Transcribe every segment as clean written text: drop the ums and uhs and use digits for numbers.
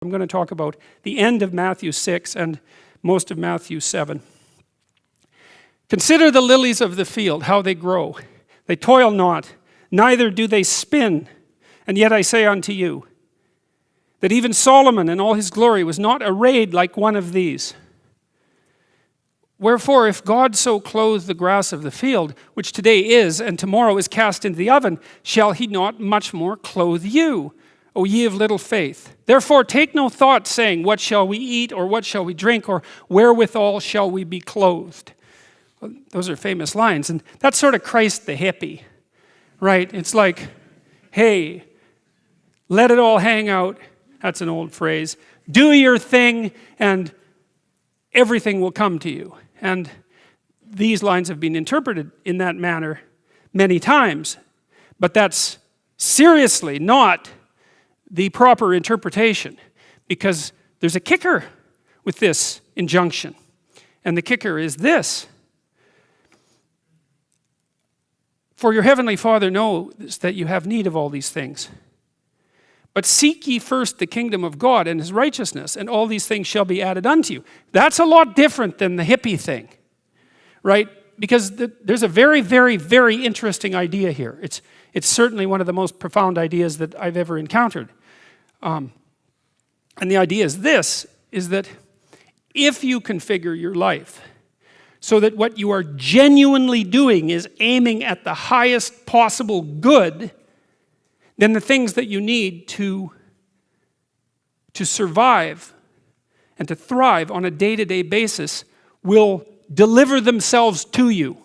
I'm going to talk about the end of Matthew 6 and most of Matthew 7. Consider the lilies of the field, how they grow. They toil not, neither do they spin. And yet I say unto you, that even Solomon in all his glory was not arrayed like one of these. Wherefore, if God so clothe the grass of the field, which today is, and tomorrow is cast into the oven, shall he not much more clothe you, O ye of little faith? Therefore take no thought, saying, what shall we eat, or what shall we drink, or wherewithal shall we be clothed? Well, those are famous lines, and that's sort of Christ the hippie, right? It's like, hey, let it all hang out. That's an old phrase. Do your thing, and everything will come to you. And these lines have been interpreted in that manner many times, but that's seriously not the proper interpretation, because there's a kicker with this injunction, and the kicker is this: for your heavenly Father knows that you have need of all these things. But seek ye first the kingdom of God and his righteousness, and all these things shall be added unto you. That's a lot different than the hippie thing, right? Because there's a very, very, very interesting idea here. It's certainly one of the most profound ideas that I've ever encountered. And the idea is this, is that if you configure your life so that what you are genuinely doing is aiming at the highest possible good, then the things that you need to survive and to thrive on a day-to-day basis will deliver themselves to you.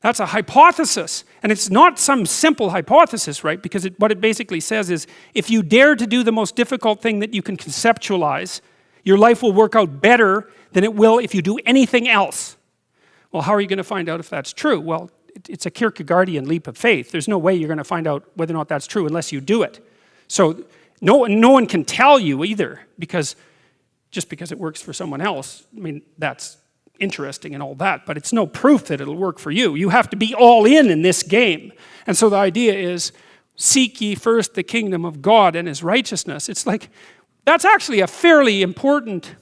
That's a hypothesis, and it's not some simple hypothesis, right? Because what it basically says is, if you dare to do the most difficult thing that you can conceptualize, your life will work out better than it will if you do anything else. Well, how are you going to find out if that's true? Well, it's a Kierkegaardian leap of faith. There's no way you're going to find out whether or not that's true unless you do it. So no one can tell you either, because just because it works for someone else, I mean, that's interesting and all that, but it's no proof that it'll work for you. You have to be all in this game. And so the idea is, seek ye first the kingdom of God and his righteousness. It's like, that's actually a fairly important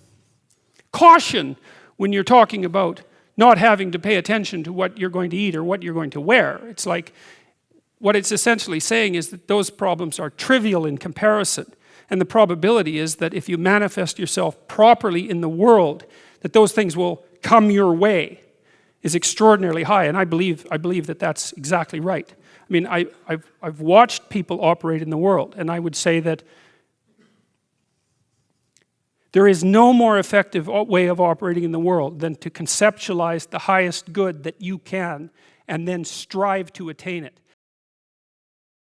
caution when you're talking about not having to pay attention to what you're going to eat or what you're going to wear. It's like, what it's essentially saying is that those problems are trivial in comparison. And the probability is that if you manifest yourself properly in the world, that those things will come your way is extraordinarily high. And I believe that that's exactly right. I mean, I've watched people operate in the world, and I would say that there is no more effective way of operating in the world than to conceptualize the highest good that you can and then strive to attain it.